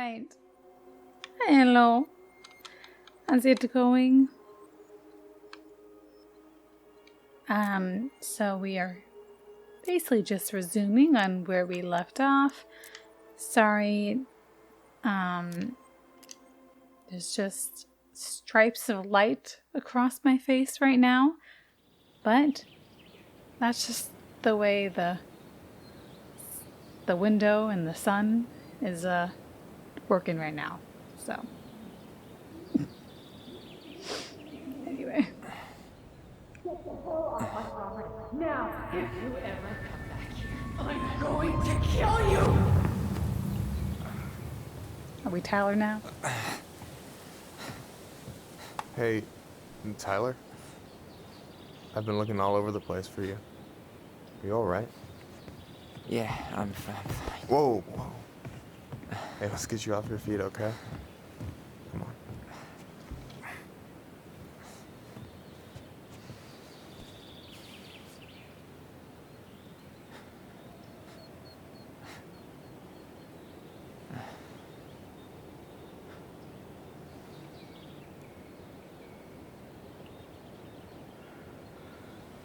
right. Hello. How's it going? So we are basically just resuming on where we left off. Sorry, there's just stripes of light across my face right now, but that's just the way the window and the sun is working right now. So anyway. Now, if you ever come back here, I'm going to kill you! Are we Tyler now? Hey, Tyler? I've been looking all over the place for you. You alright? Yeah, I'm fine. Whoa, whoa. Hey, let's get you off your feet, okay? Come on.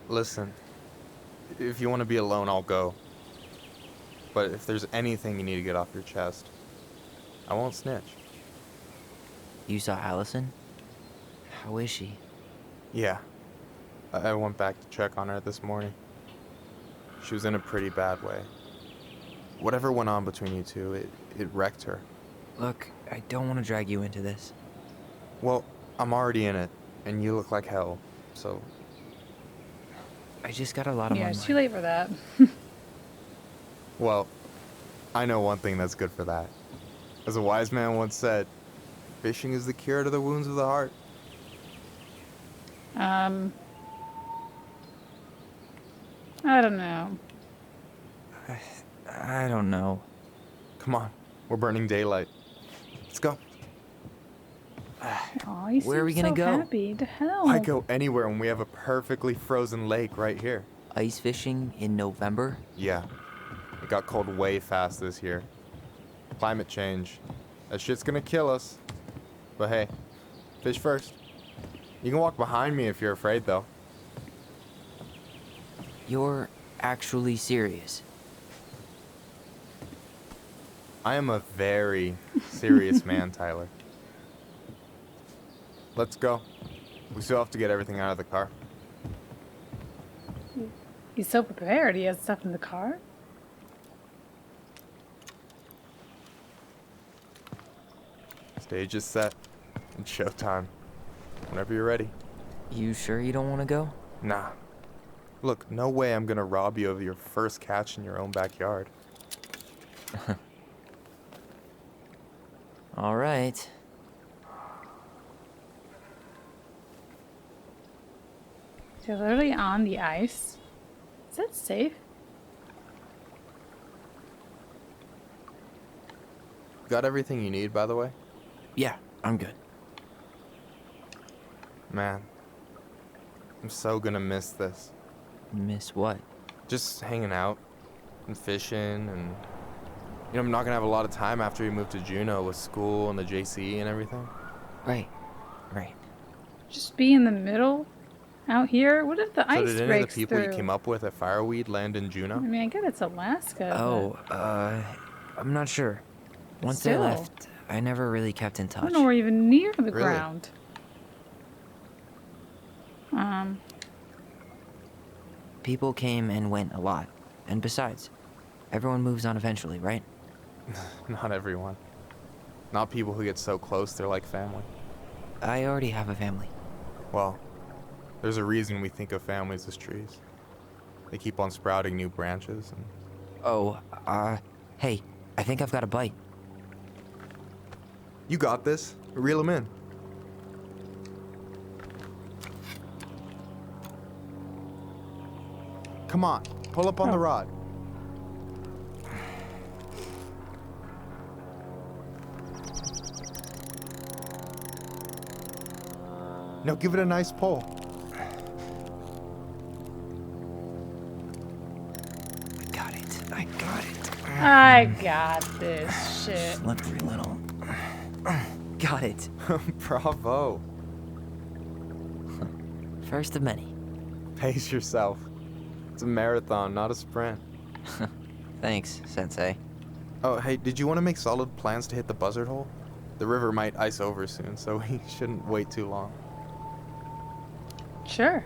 Listen, if you want to be alone, I'll go. But if there's anything you need to get off your chest, I won't snitch. You saw Allison? How is she? Yeah. I went back to check on her this morning. She was in a pretty bad way. Whatever went on between you two, it wrecked her. Look, I don't want to drag you into this. Well, I'm already in it, and you look like hell, so... I just got a lot on my Yeah, mind. it's too late for that. Well, I know one thing that's good for that. As a wise man once said, fishing is the cure to the wounds of the heart. I don't know. I don't know. Come on, we're burning daylight. Let's go. Aw, you Where are we seem gonna so go? happy. To hell. Why go anywhere when we have a perfectly frozen lake right here? Ice fishing in November? Yeah, it got cold way fast this year. Climate change. That shit's gonna kill us. But hey, fish first. You can walk behind me if you're afraid, though. You're actually serious? I am a very serious man, Tyler. Let's go. We still have to get everything out of the car. He's so prepared. He has stuff in the car. Stage is set. It's showtime. Whenever you're ready. You sure you don't want to go? Nah. Look, no way I'm gonna rob you of your first catch in your own backyard. All right. They're literally on the ice. Is that safe? Got everything you need, by the way? Yeah, I'm good. Man, I'm so gonna miss this. Miss what? Just hanging out and fishing and... You know, I'm not gonna have a lot of time after we move to Juneau with school and the JC and everything. Right. Just be in the middle? Out here? What if the So ice did any of breaks the people through? you came up with at Fireweed land in Juneau? I mean, I get it's Alaska. Oh, I'm not sure. Once they Still. left, I never really kept in But I touch. don't know we're even near the Really? ground. People came and went a lot. And besides, everyone moves on eventually, right? Not everyone. Not people who get so close they're like family. I already have a family. Well, there's a reason we think of families as trees. They keep on sprouting new branches and... Oh, hey, I think I've got a bite. You got this. Reel them in. Come on, pull up on the rod. Now give it a nice pull. I got it. I got this shit. Slippery little. Got it. Bravo. First of many. Pace yourself. It's a marathon, not a sprint. Thanks, Sensei. Oh, hey, did you want to make solid plans to hit the buzzard hole? The river might ice over soon, so we shouldn't wait too long. Sure.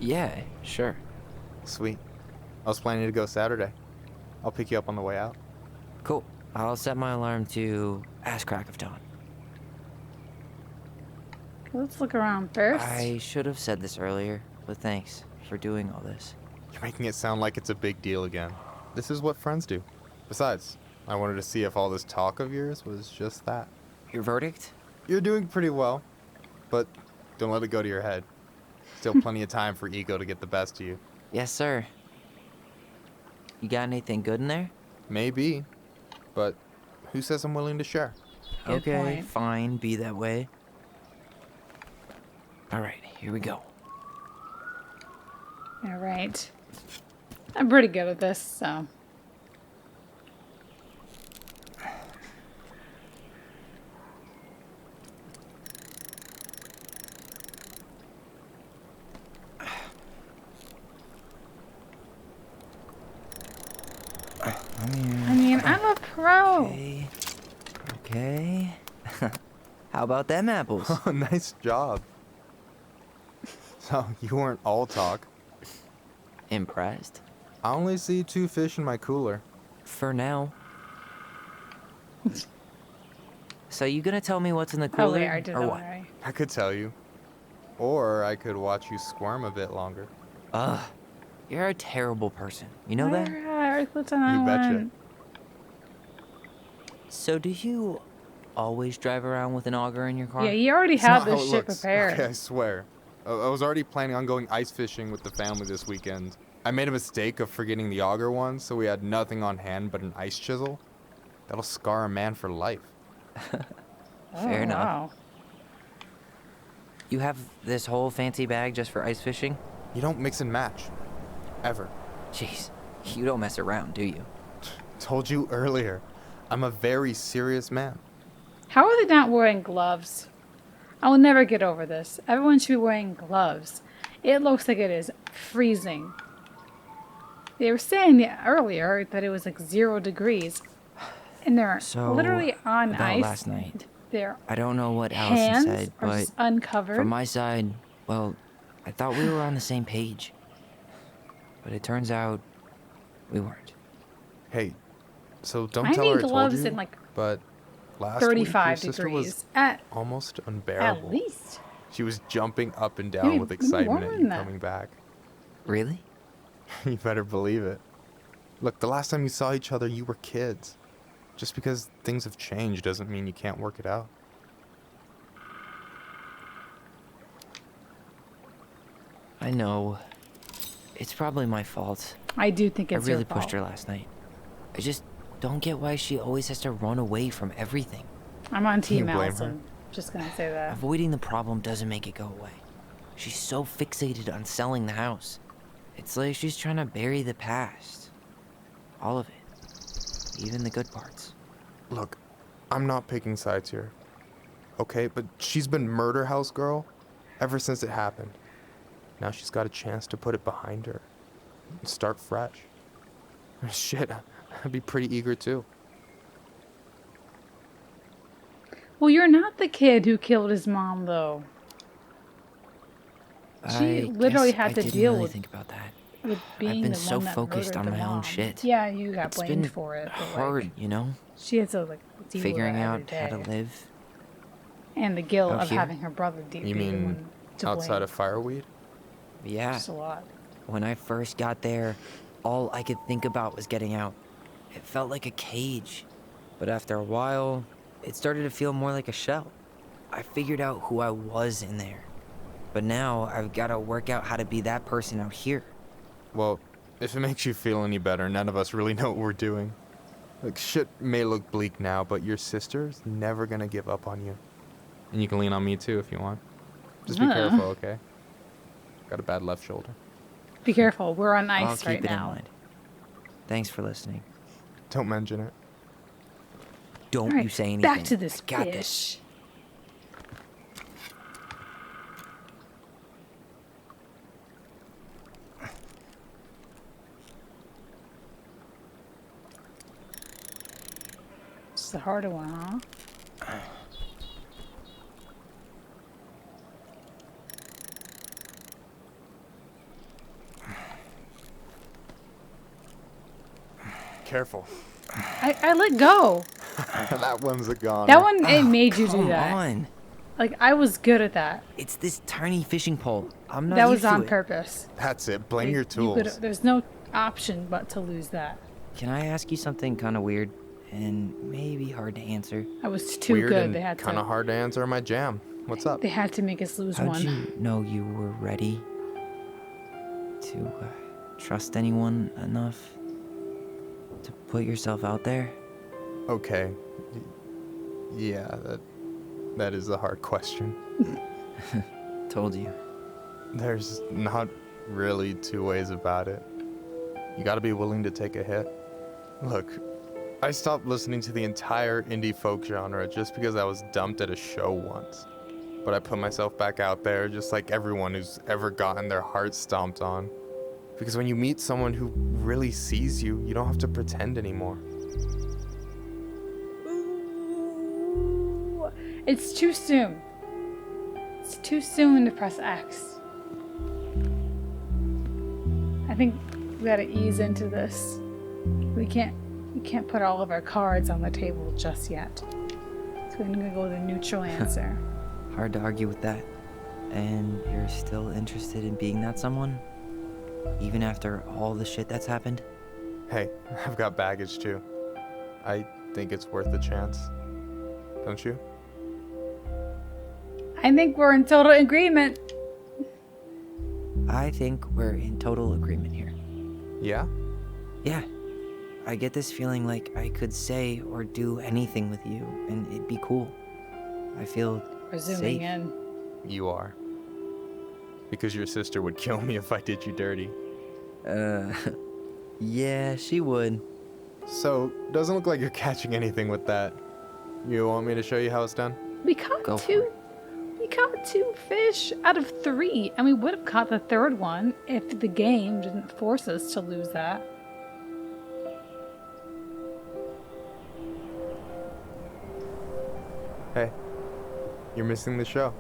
Yeah, sure. Sweet. I was planning to go Saturday. I'll pick you up on the way out. Cool. I'll set my alarm to ass crack of dawn. Let's look around first. I should have said this earlier, but thanks for doing all this. You're making it sound like it's a big deal again. This is what friends do. Besides, I wanted to see if all this talk of yours was just that. Your verdict? You're doing pretty well, but don't let it go to your head. Still plenty of time for ego to get the best of you. Yes, sir. You got anything good in there? Maybe, but who says I'm willing to share? Good Okay, point. fine, be that way. Alright, here we go. All right. I'm pretty good at this, so. I mean, I'm a pro. Okay. Okay. How about them apples? Oh, nice job. So, you weren't all talk. Impressed? I only see 2 fish in my cooler. For now. So you gonna tell me what's in the cooler, Oh, wait, I did or that what? one right. I could tell you. Or I could watch you squirm a bit longer. Ugh, you're a terrible person. You know that? Alright, what's on that You betcha. one? So do you always drive around with an auger in your car? Yeah, you already It's have not how this it shit looks. prepared. Okay, I swear. I was already planning on going ice fishing with the family this weekend. I made a mistake of forgetting the auger one, so we had nothing on hand but an ice chisel. That'll scar a man for life. Fair enough. Wow. You have this whole fancy bag just for ice fishing? You don't mix and match. Ever. Jeez, you don't mess around, do you? Told you earlier. I'm a very serious man. How are they not wearing gloves? I will never get over this. Everyone should be wearing gloves. It looks like it is freezing. They were saying earlier that it was like 0 degrees. And they're So, literally on about ice. last night. Their I don't know what Allison hands said, are but just uncovered. from my side, well, I thought we were on the same page. But it turns out we weren't. Hey, so don't I tell need her I told gloves you, in like but last week 35 your sister degrees. was At almost unbearable. least. She was jumping up and down Maybe with excitement warmer at than you that. coming back. Really? You better believe it. Look, the last time you saw each other, you were kids. Just because things have changed doesn't mean you can't work it out. I know. It's probably my fault. I do think I it's really your pushed her fault. last night. I just don't get why she always has to run away from everything. I'm on Team You blame her? Allison. Just gonna say that. Avoiding the problem doesn't make it go away. She's so fixated on selling the house. It's like she's trying to bury the past. All of it. Even the good parts. Look, I'm not picking sides here. Okay, but she's been murder house girl ever since it happened. Now she's got a chance to put it behind her and start fresh. Shit, I'd be pretty eager too. Well, you're not the kid who killed his mom, though. She I literally guess had I to didn't deal really with- think about that. With being been the so one that focused murdered on her my own mom. shit. Yeah, you got It's blamed been for it. But hard, like, you know? she had to like deal Figuring with it every out how to day. live. And the guilt out of here. having her brother You be the mean one to outside blame. of fireweed? Yeah. Just a lot. When I first got there, all I could think about was getting out. It felt like a cage. But after a while, it started to feel more like a shell. I figured out who I was in there. But now I've got to work out how to be that person out here. Well, if it makes you feel any better, none of us really know what we're doing. Like, shit may look bleak now, but your sister's never gonna give up on you. And you can lean on me too if you want. Just be careful, okay? Got a bad left shoulder. Be careful. We're on I'll ice keep right it in now. mind. Thanks for listening. Don't mention it. Don't All right, you say anything. back to this Got fish. this. It's the harder one, huh? Careful. I let go. That one's a goner. That one, it made you do Come that. on. Like, I was good at that. It's this tiny fishing pole. I'm not That used was to on it. purpose. That's it. Blame Like, your tools. there's no option but to lose that. Can I ask you something kind of weird and maybe hard to anser? I was too Weird good. and They had kind of to. hard to answer my jam. What's up? They had to make us lose How'd one. you know you were ready to trust anyone enough to put yourself out there? Okay. Yeah, that is a hard question. Told you. There's not really two ways about it. You gotta be willing to take a hit. Look, I stopped listening to the entire indie folk genre just because I was dumped at a show once. But I put myself back out there just like everyone who's ever gotten their heart stomped on. Because when you meet someone who really sees you, you don't have to pretend anymore. Ooh, it's too soon. It's too soon to press X. I think we gotta ease into this. We can't put all of our cards on the table just yet. So we're gonna go with a neutral answer. Hard to argue with that. And you're still interested in being that someone? Even after all the shit that's happened? Hey, I've got baggage too. I think it's worth a chance. Don't you? I think we're in total agreement. I think we're in total agreement here. Yeah? Yeah. I get this feeling like I could say or do anything with you and it'd be cool. I feel We're zooming safe. in. You are. Because your sister would kill me if I did you dirty. Yeah, she would. So, doesn't look like you're catching anything with that. You want me to show you how it's done? We caught Go for two. We caught 2 fish out of 3, and we would have caught the third one if the game didn't force us to lose that. Hey, you're missing the show.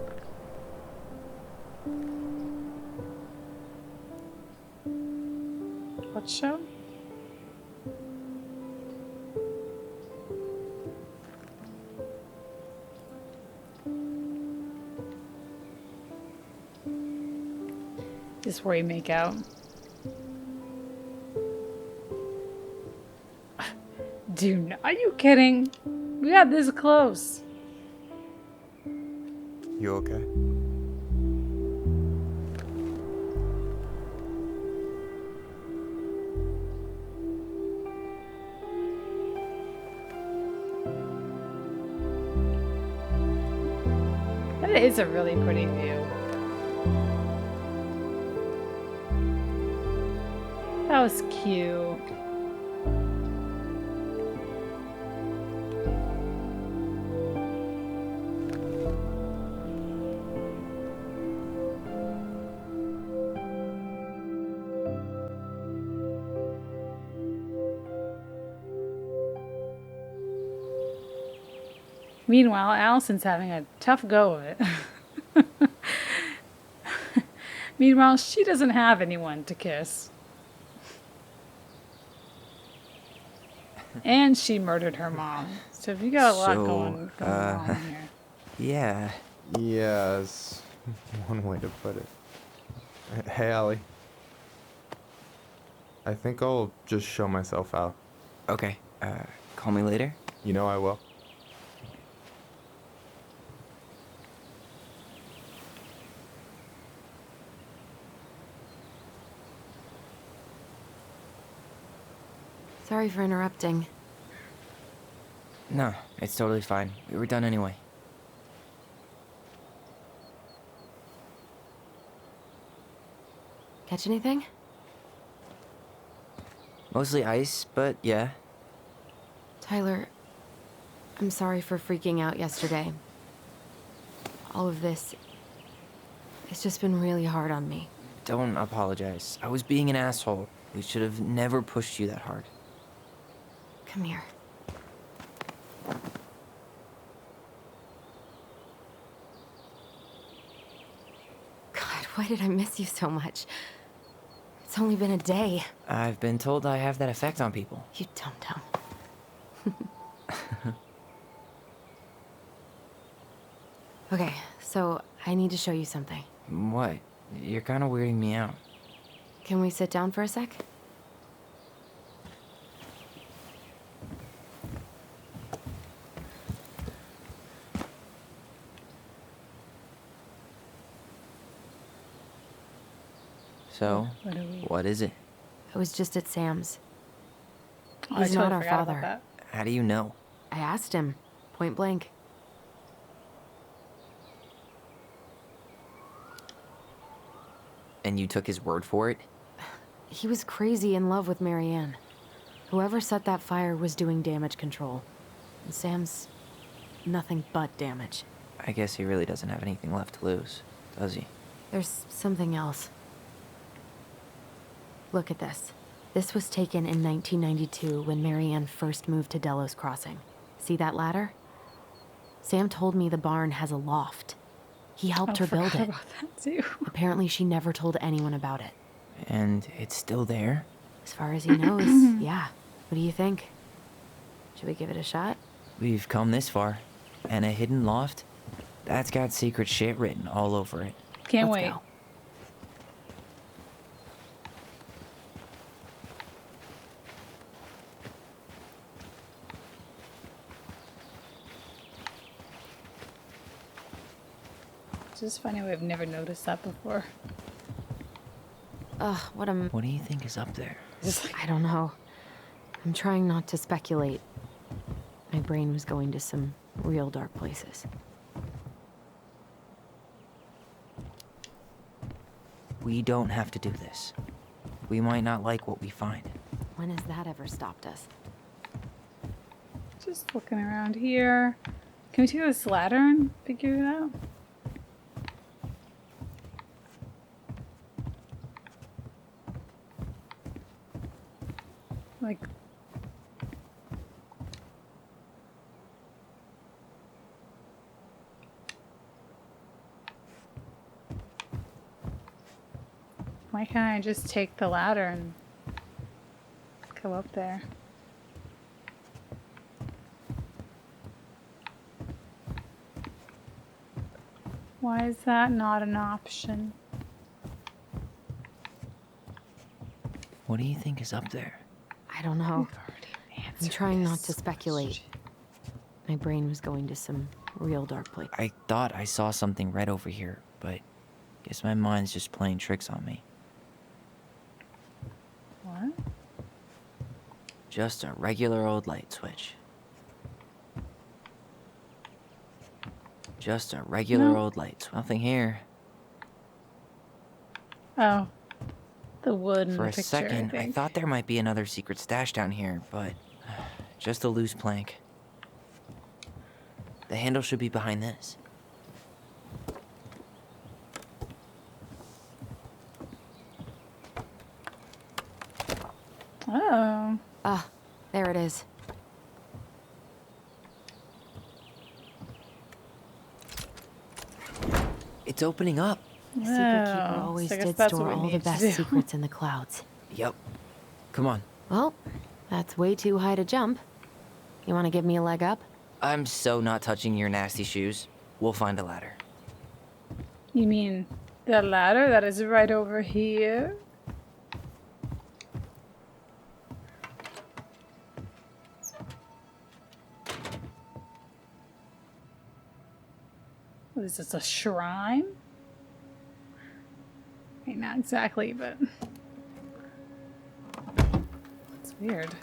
What show? This is where you make out. Dude, are you kidding? We got this close. You okay? That is a really pretty view. That was cute. Meanwhile, Allison's having a tough go of it. Meanwhile, she doesn't have anyone to kiss. And she murdered her mom. So you got a lot going on here. Yeah. Yes, one way to put it. Hey, Allie. I think I'll just show myself out. Okay. Call me later? You know I will. Sorry for interrupting. No, it's totally fine. We were done anyway. Catch anything? Mostly ice, but yeah. Tyler, I'm sorry for freaking out yesterday. All of this, it's just been really hard on me. Don't apologize. I was being an asshole. We should have never pushed you that hard. Come here. God, why did I miss you so much? It's only been a day. I've been told I have that effect on people. You dum-dum. Okay, so I need to show you something. What? You're kind of weirding me out. Can we sit down for a sec? So, What are we? what is it? I was just at Sam's. Oh, I He's totally not our forgot about father. that. How do you know? I asked him, point blank. And you took his word for it? He was crazy in love with Marianne. Whoever set that fire was doing damage control. And Sam's nothing but damage. I guess he really doesn't have anything left to lose, does he? There's something else. Look at this. This was taken in 1992 when Marianne first moved to Delos Crossing. See that ladder? Sam told me the barn has a loft. He helped her build forgot it. about that too. Apparently she never told anyone about it. And it's still there? As far as he knows, yeah. What do you think? Should we give it a shot? We've come this far. And a hidden loft? That's got secret shit written all over it. Can't Let's wait. go. It's just funny we've never noticed that before. Ugh, what a... What do you think is up there? Just like, I don't know. I'm trying not to speculate. My brain was going to some real dark places. We don't have to do this. We might not like what we find. When has that ever stopped us? just looking around here. Can we take this ladder and figure it out? Like, why can't I just take the ladder and go up there? Why is that not an option? What do you think is up there? I don't know. We've already I'm answered trying not this to speculate. question. My brain was going to some real dark place. I thought I saw something red over here, but guess my mind's just playing tricks on me. What? Just a regular old light switch. Just a regular No. old light switch. Nothing here. Oh. The wood in For the a picture, second, I think. thought there might be another secret stash down here, but just a loose plank. The handle should be behind this. Oh. Ah, there it is. It's opening up. The secret keeper Oh, always so I guess did that's store what we all the need to best do. secrets in the clouds. Yep. Come on. Well, that's way too high to jump. You want to give me a leg up? I'm so not touching your nasty shoes. We'll find a ladder. You mean the ladder that is right over here? What is this, a shrine? I mean, not exactly, but it's weird.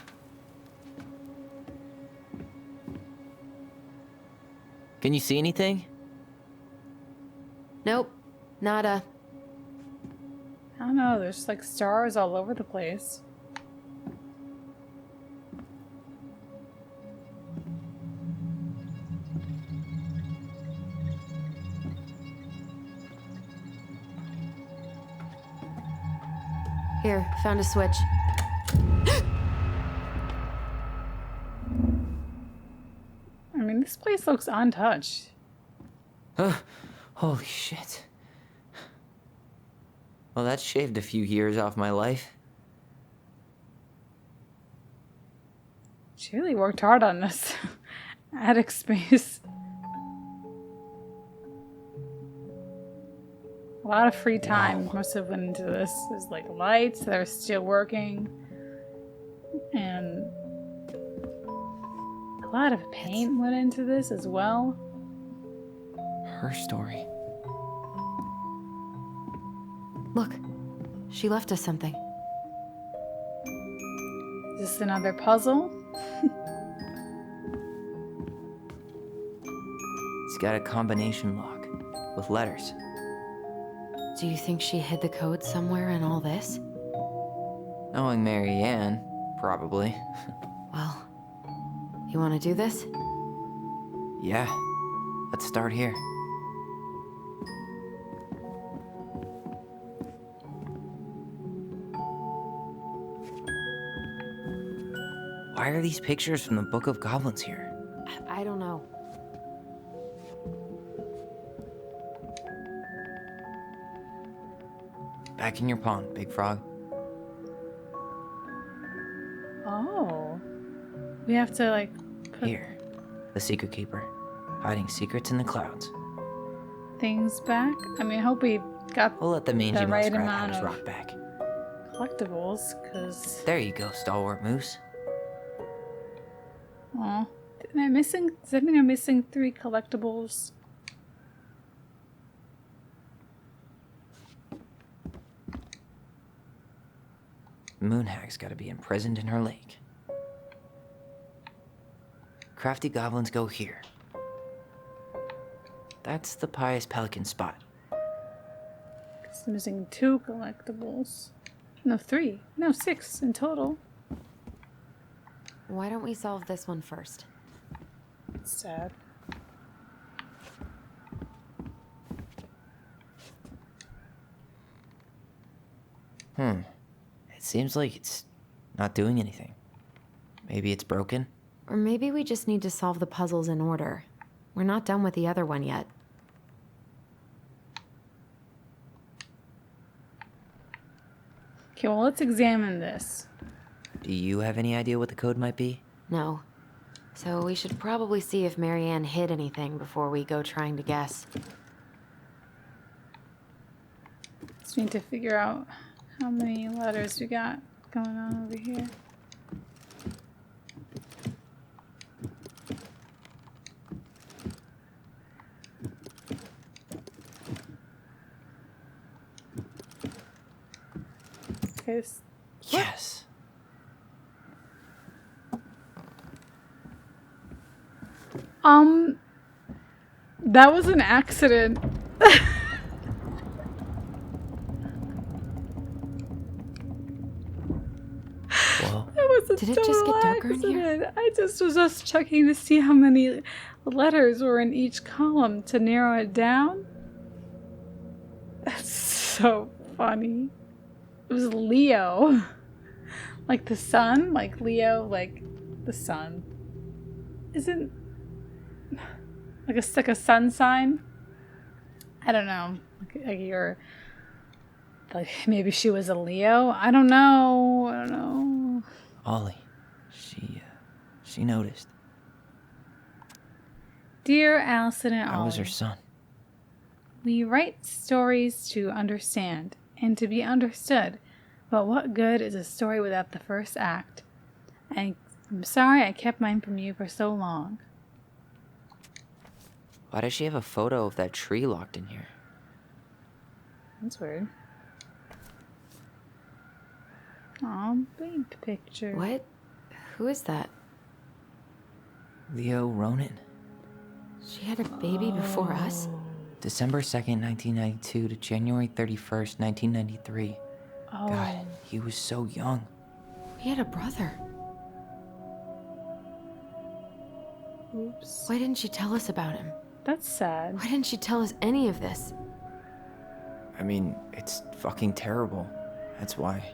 Can you see anything? Nope. Nada. I don't know, there's like stars all over the place. Here, found a switch. I mean, this place looks untouched. Holy shit. Well, that shaved a few years off my life. She really worked hard on this attic space. A lot of free time must have went into this. There's like lights that are still working. And a lot of paint went into this as well. Her story. Look, she left us something. Is this another puzzle? It's got a combination lock with letters. Do you think she hid the code somewhere in all this? Knowing Mary Ann, probably. Well, you want to do this? Yeah, let's start here. Why are these pictures from the Book of Goblins here? I don't know. Back in your pond, Big Frog. Oh. We have to like put Here, the Secret Keeper, hiding secrets in the clouds. things back. I mean, I hope we got We'll let the mangy the right muskrat have amount his of rock back. collectibles, because... There you go, stalwart moose. Aw. Am I missing... Does that mean I'm missing 3 collectibles? Moonhag's gotta be imprisoned in her lake. Crafty goblins go here. That's the pious pelican spot. 'Cause I'm missing 2 collectibles. No, 3. No, 6 in total. Why don't we solve this one first? It's sad. It seems like it's not doing anything. Maybe it's broken? Or maybe we just need to solve the puzzles in order. We're not done with the other one yet. Okay, well, let's examine this. Do you have any idea what the code might be? No. So we should probably see if Marianne hid anything before we go trying to guess. Just need to figure out how many letters we got going on over here. Okay, Yes. that was an accident. Well, That was a Did it just total get darker in here? accident. I just was just checking to see how many letters were in each column to narrow it down. That's so funny. It was Leo. Like the sun? Like Leo, like the sun. Isn't like a sun sign? I don't know. Like you're like maybe she was a Leo? I don't know. Ollie, she noticed. Dear Allison and I was her Ollie, son. we write stories to understand and to be understood, but what good is a story without the first act? I'm sorry I kept mine from you for so long. Why does she have a photo of that tree locked in here? That's weird. Aw, baby picture. What? Who is that? Leo Ronan. She had a baby before us? December 2nd, 1992 to January 31st, 1993. Oh, God, he was so young. We had a brother. oops. Why didn't she tell us about him? That's sad. Why didn't she tell us any of this? I mean, it's fucking terrible. That's why.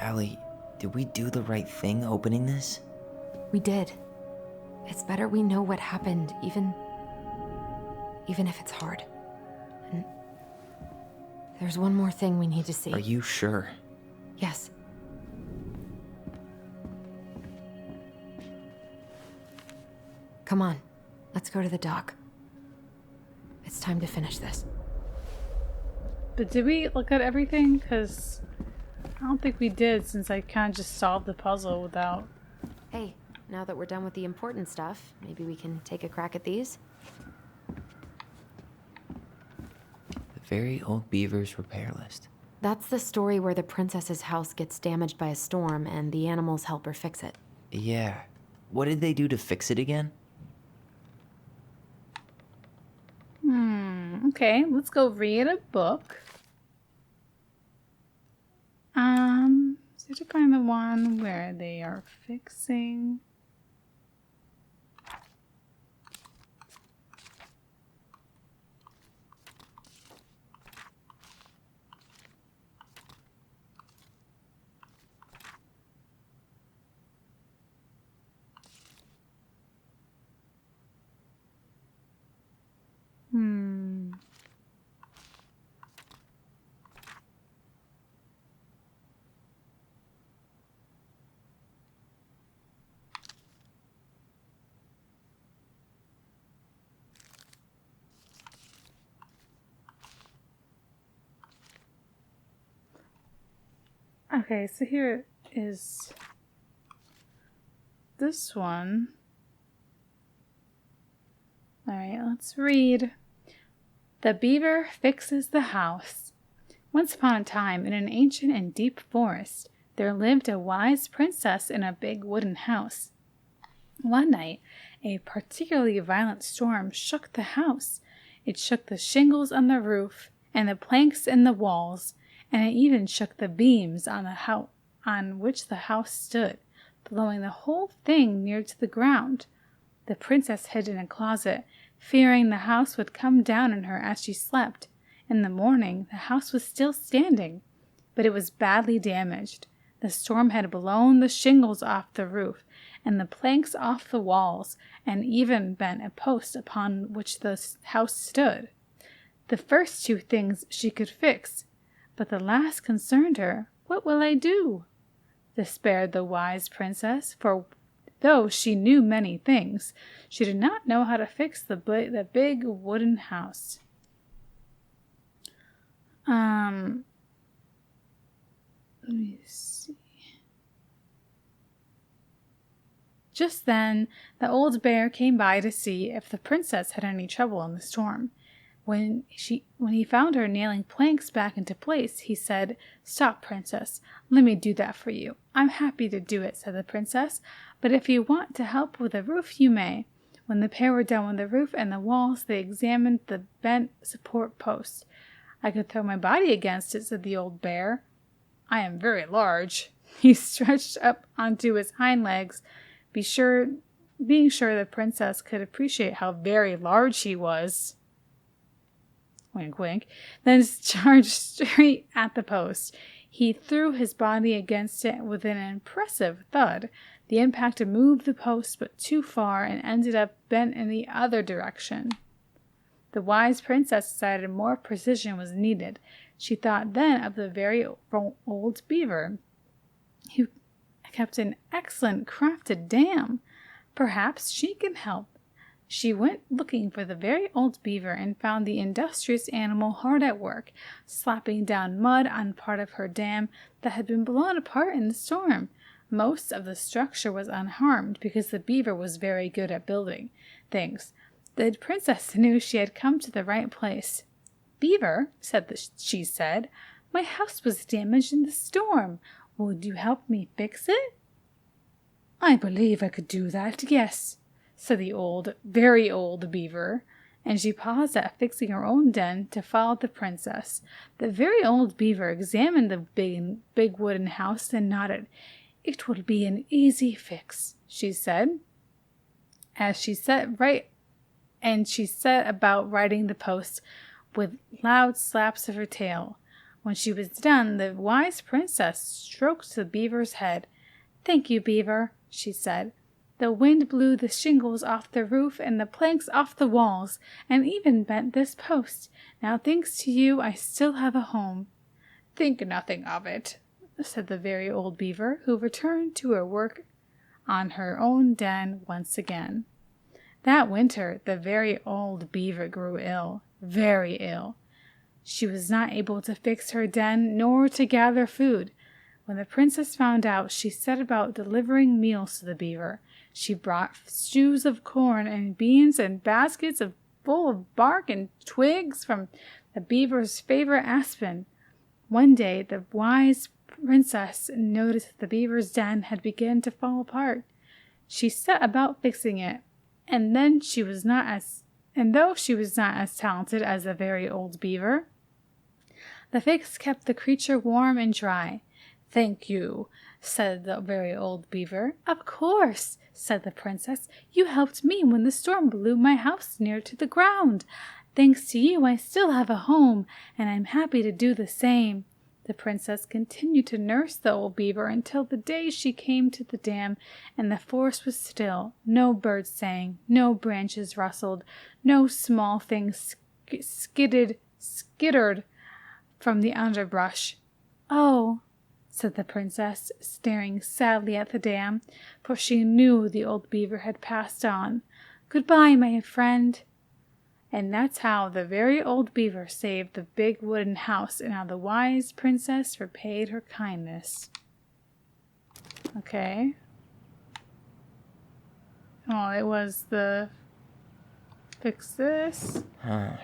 Allie, did we do the right thing opening this? We did. It's better we know what happened, even if it's hard. And there's one more thing we need to see. Are you sure? Yes. Come on, let's go to the dock. It's time to finish this. But did we look at everything? Because I don't think we did, since I kind of just solved the puzzle without... Hey, now that we're done with the important stuff, maybe we can take a crack at these? The Very Old Beaver's repair list. That's the story where the princess's house gets damaged by a storm and the animals help her fix it. Yeah. What did they do to fix it again? Okay, let's go read a book. So to find the one where they are fixing... Okay, so here is this one. Alright, let's read. The Beaver Fixes the House. Once upon a time, in an ancient and deep forest, there lived a wise princess in a big wooden house. One night, a particularly violent storm shook the house. It shook the shingles on the roof and the planks in the walls, and it even shook the beams on which the house stood, blowing the whole thing near to the ground. The princess hid in a closet, fearing the house would come down on her as she slept. In the morning, the house was still standing, but it was badly damaged. The storm had blown the shingles off the roof and the planks off the walls, and even bent a post upon which the house stood. The first two things she could fix, but the last concerned her. What will I do? Despaired the wise princess, for though she knew many things, she did not know how to fix the big wooden house. Let me see. Just then, the old bear came by to see if the princess had any trouble in the storm. When he found her nailing planks back into place, he said, "Stop, princess. Let me do that for you." "I'm happy to do it," said the princess, "but if you want to help with the roof, you may." When the pair were done with the roof and the walls, they examined the bent support post. "I could throw my body against it," said the old bear. "I am very large." He stretched up onto his hind legs, being sure the princess could appreciate how very large he was. Wink, wink. Then charged straight at the post. He threw his body against it with an impressive thud. The impact moved the post but too far and ended up bent in the other direction. The wise princess decided more precision was needed. She thought then of the very old beaver, who kept an excellent crafted dam. Perhaps she can help. She went looking for the very old beaver and found the industrious animal hard at work, slapping down mud on part of her dam that had been blown apart in the storm. Most of the structure was unharmed because the beaver was very good at building things. The princess knew she had come to the right place. "Beaver," she said, "my house was damaged in the storm. Would you help me fix it?" "I believe I could do that, yes," said the very old beaver, and she paused at fixing her own den to follow the princess. The very old beaver examined the big wooden house and nodded. "It will be an easy fix," she said, as she set about righting the post with loud slaps of her tail. When she was done, the wise princess stroked the beaver's head. "Thank you, beaver," she said. "The wind blew the shingles off the roof and the planks off the walls, and even bent this post. Now, thanks to you, I still have a home." "Think nothing of it," said the very old beaver, who returned to her work on her own den once again. That winter, the very old beaver grew ill, very ill. She was not able to fix her den nor to gather food. When the princess found out, she set about delivering meals to the beaver. She brought stews of corn and beans and baskets full of bark and twigs from the beaver's favorite aspen. One day, the wise princess noticed that the beaver's den had begun to fall apart. She set about fixing it, and though she was not as talented as the very old beaver, the fix kept the creature warm and dry. "Thank you," said the very old beaver. "Of course," said the princess. "You helped me when the storm blew my house near to the ground. Thanks to you, I still have a home, and I'm happy to do the same." The princess continued to nurse the old beaver until the day she came to the dam, and the forest was still. No birds sang, no branches rustled, no small things skittered from the underbrush. "Oh," said the princess, staring sadly at the dam, for she knew the old beaver had passed on. "Goodbye, my friend." And that's how the very old beaver saved the big wooden house, and how the wise princess repaid her kindness. Okay. Oh, it was the... Fix this.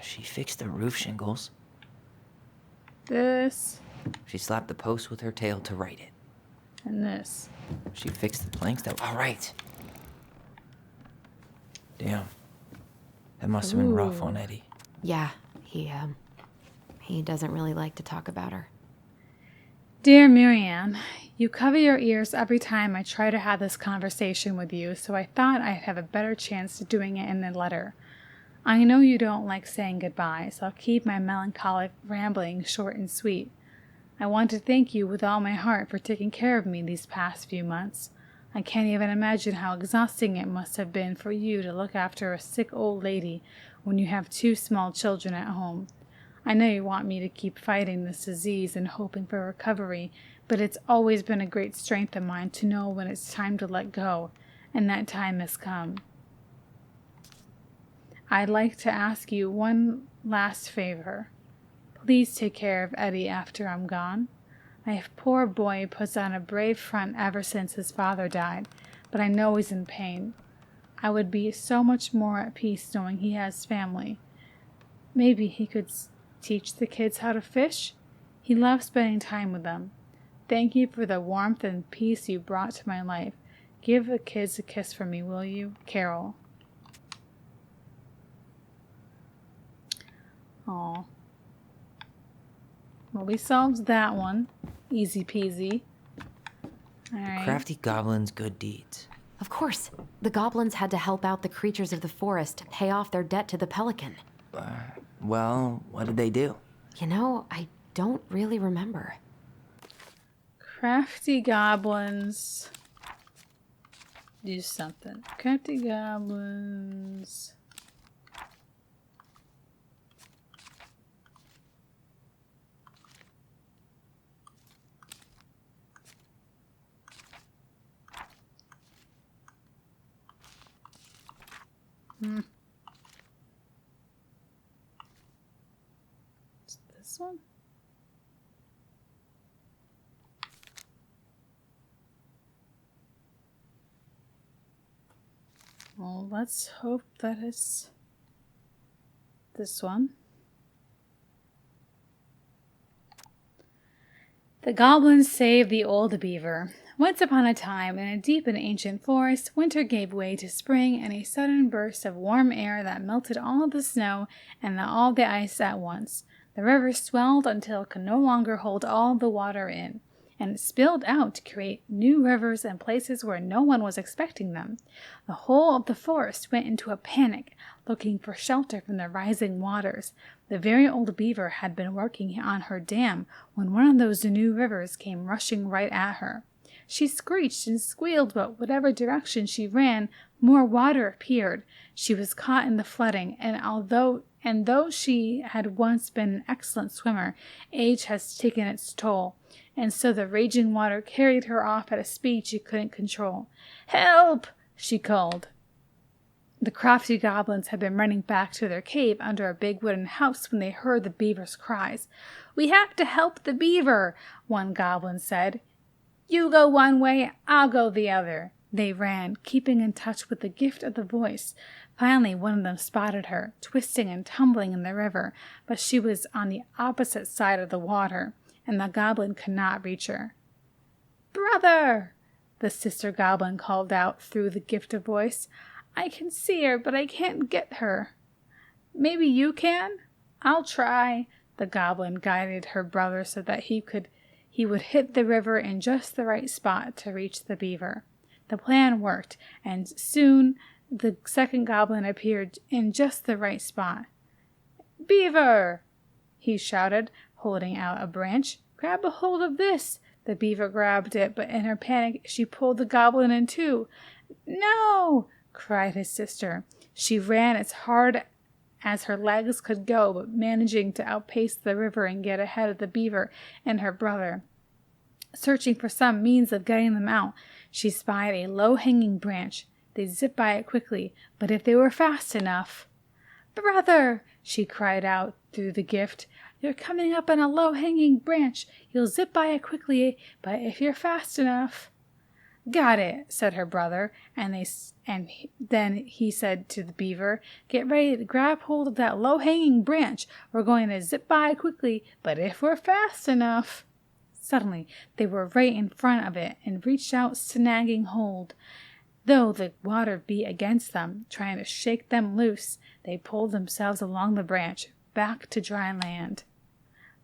She fixed the roof shingles. This. She slapped the post with her tail to right it. And this. She fixed the planks that... All right. Damn. That must have been rough on Eddie. Yeah, he doesn't really like to talk about her. Dear Marianne, you cover your ears every time I try to have this conversation with you, so I thought I'd have a better chance of doing it in a letter. I know you don't like saying goodbye, so I'll keep my melancholic rambling short and sweet. I want to thank you with all my heart for taking care of me these past few months. I can't even imagine how exhausting it must have been for you to look after a sick old lady when you have 2 small children at home. I know you want me to keep fighting this disease and hoping for recovery, but it's always been a great strength of mine to know when it's time to let go, and that time has come. I'd like to ask you one last favor. Please take care of Eddie after I'm gone. My poor boy puts on a brave front ever since his father died, but I know he's in pain. I would be so much more at peace knowing he has family. Maybe he could teach the kids how to fish? He loves spending time with them. Thank you for the warmth and peace you brought to my life. Give the kids a kiss for me, will you? Carol. Aw. Well, we solved that one. Easy peasy. Alright. Crafty goblins' good deeds. Of course, the goblins had to help out the creatures of the forest to pay off their debt to the pelican. Well, what did they do? You know, I don't really remember. Crafty goblins do something. Crafty goblins. Is this one? Well, let's hope that it's this one. The goblins saved the old beaver. Once upon a time, in a deep and ancient forest, winter gave way to spring and a sudden burst of warm air that melted all the snow and all the ice at once. The river swelled until it could no longer hold all the water in, and it spilled out to create new rivers and places where no one was expecting them. The whole of the forest went into a panic, looking for shelter from the rising waters. The very old beaver had been working on her dam when one of those new rivers came rushing right at her. She screeched and squealed, but whatever direction she ran, more water appeared. She was caught in the flooding, and though she had once been an excellent swimmer, age has taken its toll, and so the raging water carried her off at a speed she couldn't control. "Help!" she called. The crafty goblins had been running back to their cave under a big wooden house when they heard the beaver's cries. "We have to help the beaver," one goblin said. "You go one way, I'll go the other." They ran, keeping in touch with the gift of the voice. Finally, one of them spotted her, twisting and tumbling in the river, but she was on the opposite side of the water, and the goblin could not reach her. "Brother!" the sister goblin called out through the gift of voice. "I can see her, but I can't get her." "Maybe you can?" "I'll try." The goblin guided her brother so that he would hit the river in just the right spot to reach the beaver. The plan worked, and soon the second goblin appeared in just the right spot. "Beaver!" he shouted, holding out a branch. "Grab a hold of this." The beaver grabbed it, but in her panic she pulled the goblin in two. "No!" cried his sister. She ran as hard as her legs could go, but managing to outpace the river and get ahead of the beaver and her brother. Searching for some means of getting them out, she spied a low-hanging branch. They zipped by it quickly, but if they were fast enough... "Brother!" she cried out through the gift. "You're coming up on a low-hanging branch. You'll zip by it quickly, but if you're fast enough..." "Got it," said her brother, and then he said to the beaver, "Get ready to grab hold of that low-hanging branch. We're going to zip by quickly, but if we're fast enough..." Suddenly, they were right in front of it and reached out, snagging hold. Though the water beat against them, trying to shake them loose, they pulled themselves along the branch, back to dry land.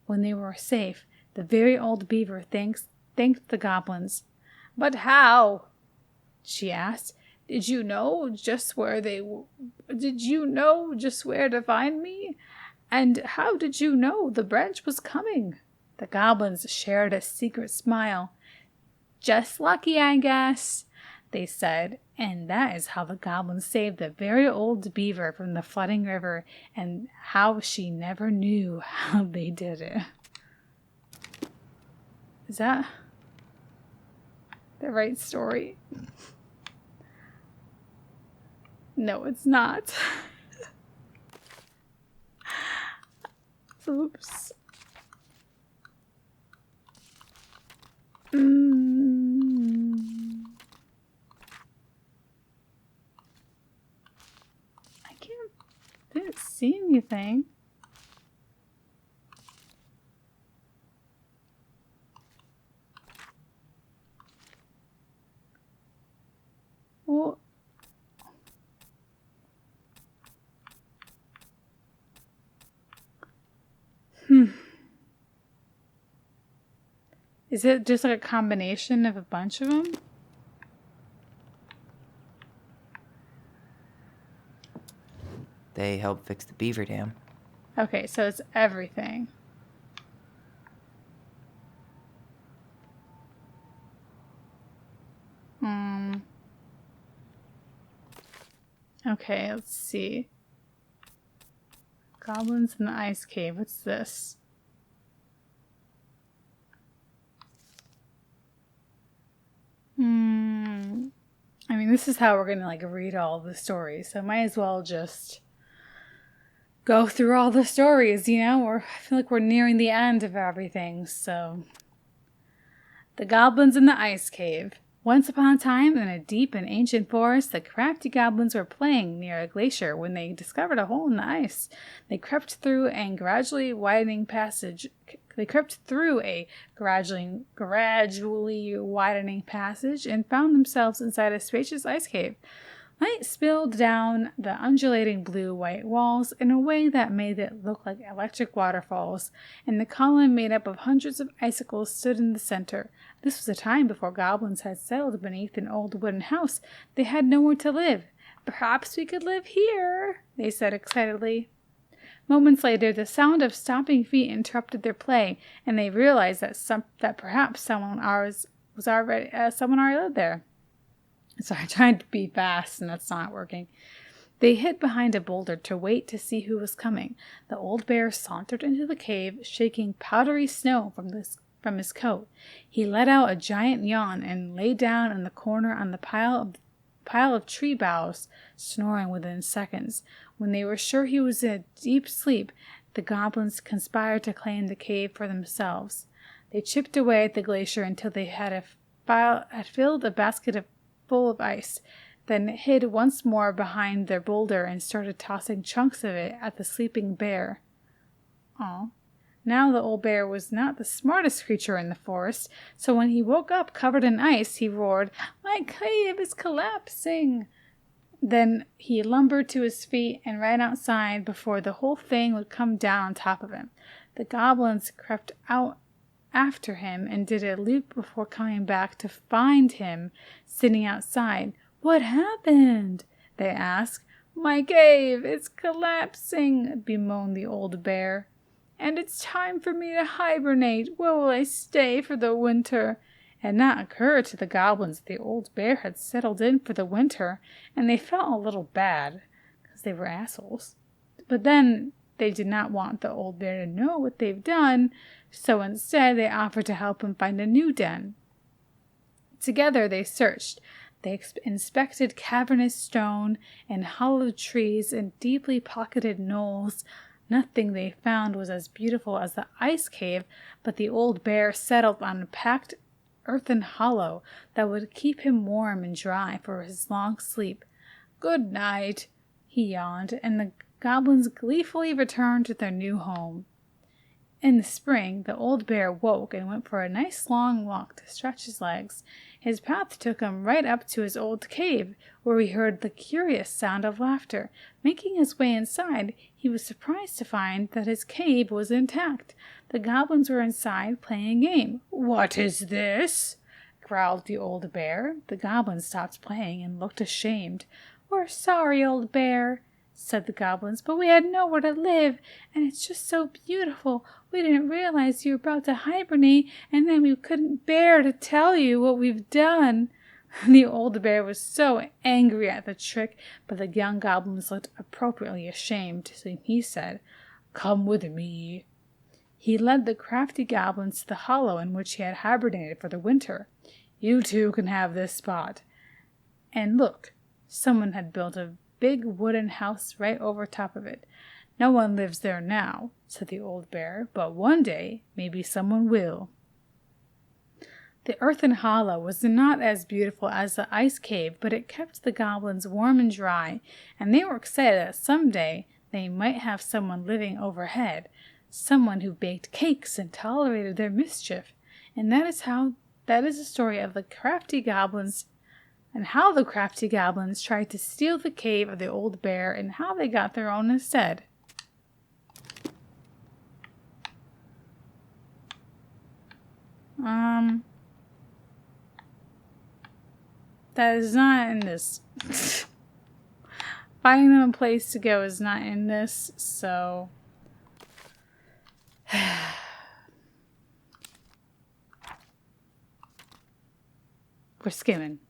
When they were safe, the very old beaver thanked the goblins. "But how?" she asked. Did you know just where to find me? And how did you know the branch was coming?" The goblins shared a secret smile. "Just lucky, I guess," they said, and that is how the goblins saved the very old beaver from the flooding river, and how she never knew how they did it. Is that the right story? No, it's not. Oops. Didn't see anything. Well, is it just like a combination of a bunch of them? They helped fix the beaver dam. Okay, so it's everything. Okay, let's see. Goblins in the ice cave. What's this? I mean, this is how we're gonna like read all the stories, so might as well just go through all the stories, you know? I feel like we're nearing the end of everything, so... The goblins in the ice cave. Once upon a time, in a deep and ancient forest, the crafty goblins were playing near a glacier when they discovered a hole in the ice. They crept through a gradually widening passage and found themselves inside a spacious ice cave. Light spilled down the undulating blue-white walls in a way that made it look like electric waterfalls, and the column made up of hundreds of icicles stood in the center. This was a time before goblins had settled beneath an old wooden house. They had nowhere to live. "Perhaps we could live here," they said excitedly. Moments later, the sound of stomping feet interrupted their play, and they realized that perhaps someone already lived there. Sorry, I tried to be fast, and that's not working. They hid behind a boulder to wait to see who was coming. The old bear sauntered into the cave, shaking powdery snow from his coat. He let out a giant yawn and lay down in the corner on the pile of tree boughs, snoring within seconds. When they were sure he was in a deep sleep, the goblins conspired to claim the cave for themselves. They chipped away at the glacier until they had filled a basket full of ice, then hid once more behind their boulder and started tossing chunks of it at the sleeping bear. Aw. Now the old bear was not the smartest creature in the forest, so when he woke up covered in ice, he roared, "My cave is collapsing!" Then he lumbered to his feet and ran outside before the whole thing would come down on top of him. The goblins crept out after him and did a loop before coming back to find him sitting outside. "What happened?" they asked. "My cave is collapsing," bemoaned the old bear. "And it's time for me to hibernate. Where will I stay for the winter?" It had not occurred to the goblins that the old bear had settled in for the winter, and they felt a little bad, because they were assholes. But then they did not want the old bear to know what they've done, so instead they offered to help him find a new den. Together they searched. They inspected cavernous stone and hollow trees and deeply pocketed knolls. Nothing they found was as beautiful as the ice cave, but the old bear settled on a packed earthen hollow that would keep him warm and dry for his long sleep. "Good night," he yawned, and the goblins gleefully returned to their new home. In the spring, the old bear woke and went for a nice long walk to stretch his legs. His path took him right up to his old cave, where he heard the curious sound of laughter. Making his way inside, he was surprised to find that his cave was intact. The goblins were inside playing a game. "What is this?" growled the old bear. The goblins stopped playing and looked ashamed. "We're sorry, old bear," said the goblins, "but we had nowhere to live, and it's just so beautiful. We didn't realize you were about to hibernate, and then we couldn't bear to tell you what we've done." The old bear was so angry at the trick, but the young goblins looked appropriately ashamed, so he said, "Come with me." He led the crafty goblins to the hollow in which he had hibernated for the winter. "You two can have this spot. And look, someone had built a big wooden house right over top of it. No one lives there now," said the old bear, "but one day maybe someone will." The earthen hollow was not as beautiful as the ice cave, but it kept the goblins warm and dry, and they were excited that someday they might have someone living overhead, someone who baked cakes and tolerated their mischief. And that is the story of the crafty goblins, and how the crafty goblins tried to steal the cave of the old bear, and how they got their own instead. That is not in this. Finding them a place to go is not in this, so... We're skimming.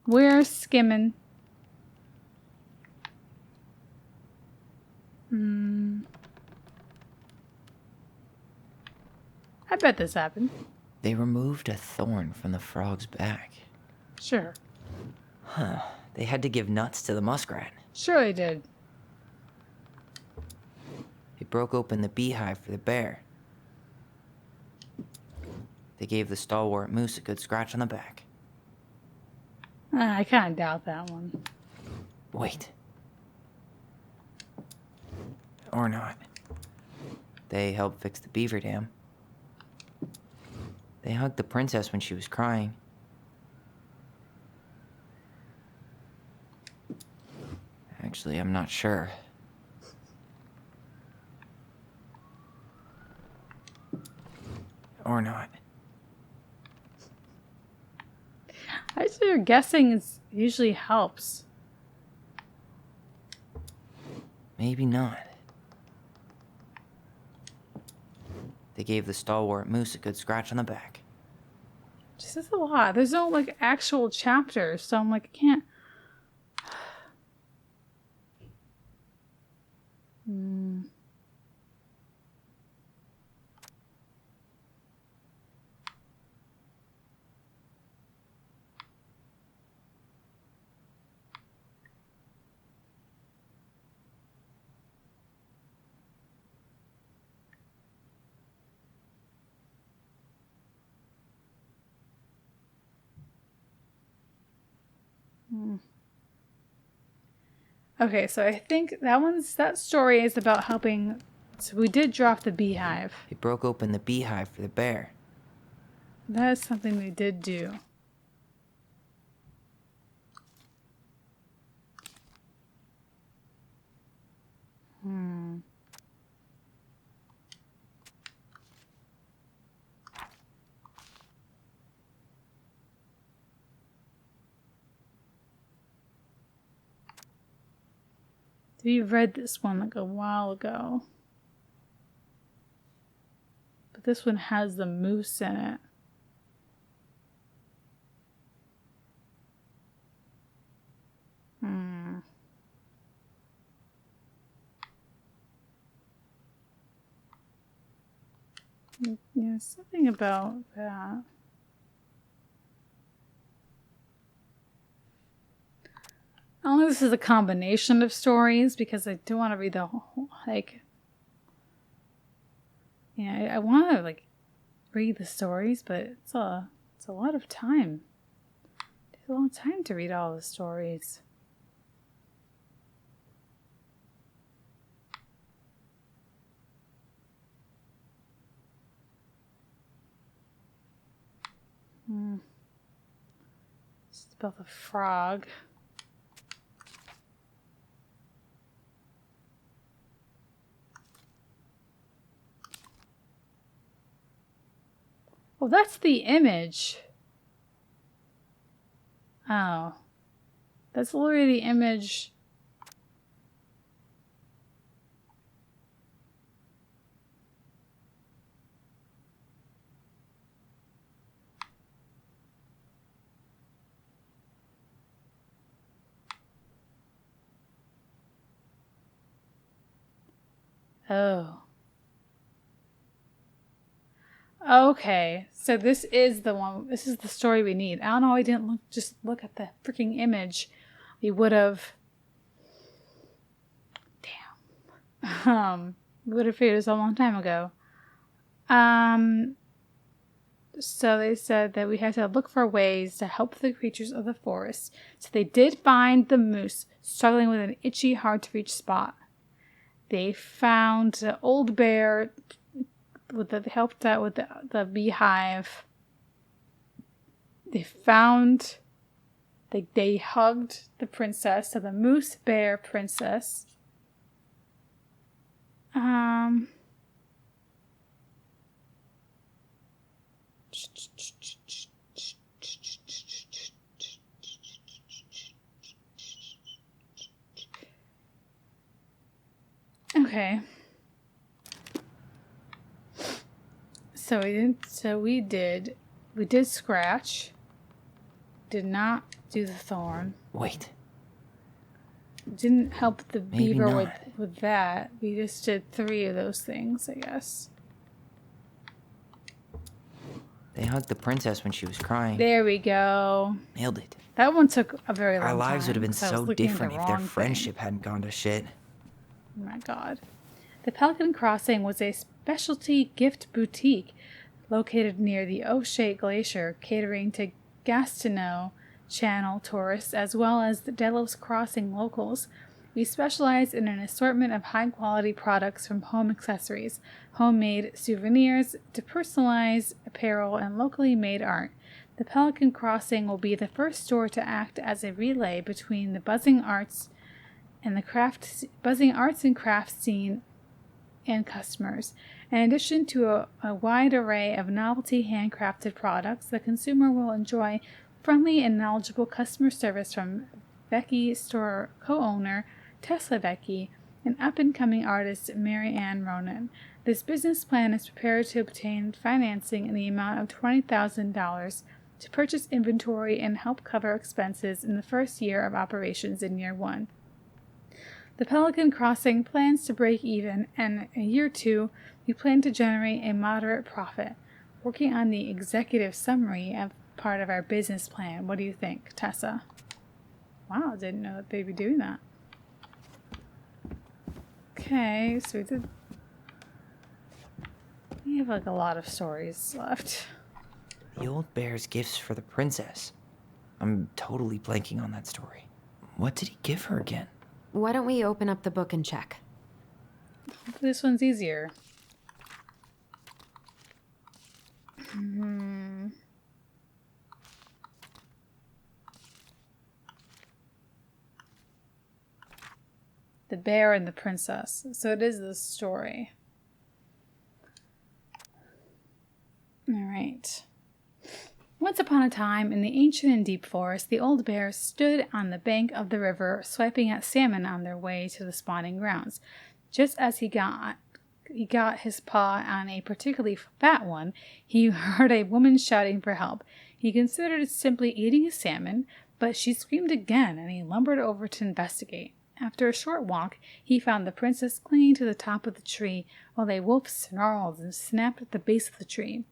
We're skimming. I bet this happened. They removed a thorn from the frog's back. Sure. Huh. They had to give nuts to the muskrat. Sure they did. They broke open the beehive for the bear. They gave the stalwart moose a good scratch on the back. I kind of doubt that one. Wait. Or not. They helped fix the beaver dam. They hugged the princess when she was crying. Actually, I'm not sure. Or not. I just guessing usually helps. Maybe not. They gave the stalwart moose a good scratch on the back. This is a lot. There's no like actual chapters, so I'm like, I can't. Okay, so I think that story is about helping. So we did drop the beehive. They broke open the beehive for the bear. That is something we did do. We read this one like a while ago. But this one has the moose in it. Yeah, something about that. I don't know if this is a combination of stories because I don't want to read the whole, like, yeah, I want to like read the stories, but it's a lot of time. It's a long time to read all the stories. It's about the frog. Oh, that's the image. Oh. That's literally the image. Oh. Okay, so this is the one. This is the story we need. I don't know. I didn't just look at the freaking image. We would have. Damn. We would have figured this a long time ago. So they said that we had to look for ways to help the creatures of the forest. So they did find the moose struggling with an itchy, hard to reach spot. They found the old bear. They helped out with the beehive. They hugged the princess, so the moose bear princess. Okay. So we did scratch. Did not do the thorn. Wait. Didn't help the Maybe beaver not. with that. We just did 3 of those things, I guess. They hugged the princess when she was crying. There we go. Nailed it. That one took a very long Our time. lives would have been 'cause I was so looking at the different if their wrong thing. friendship hadn't gone to shit. Oh my god. The Pelican Crossing was a specialty gift boutique located near the O'Shea Glacier, catering to Gastineau Channel tourists as well as the Delos Crossing locals. We specialize in an assortment of high-quality products from home accessories, homemade souvenirs, to personalized apparel and locally made art. The Pelican Crossing will be the first store to act as a relay between the buzzing arts and the buzzing arts and crafts scene and customers. In addition to a wide array of novelty handcrafted products, the consumer will enjoy friendly and knowledgeable customer service from Becky store co-owner Tesla Becky and up-and-coming artist Mary Ann Ronan. This business plan is prepared to obtain financing in the amount of $20,000 to purchase inventory and help cover expenses in the first year of operations in year 1. The Pelican Crossing plans to break even, and in year 2, we plan to generate a moderate profit. Working on the executive summary of part of our business plan. What do you think, Tessa? Wow, didn't know that they'd be doing that. Okay, so we have like a lot of stories left. The old bear's gifts for the princess. I'm totally blanking on that story. What did he give her again? Why don't we open up the book and check? This one's easier. The Bear and the Princess. So it is the story. Alright. Once upon a time, in the ancient and deep forest, the old bear stood on the bank of the river, swiping at salmon on their way to the spawning grounds. Just as he got his paw on a particularly fat one, he heard a woman shouting for help. He considered simply eating a salmon, but she screamed again, and he lumbered over to investigate. After a short walk, he found the princess clinging to the top of the tree, while a wolf snarled and snapped at the base of the tree.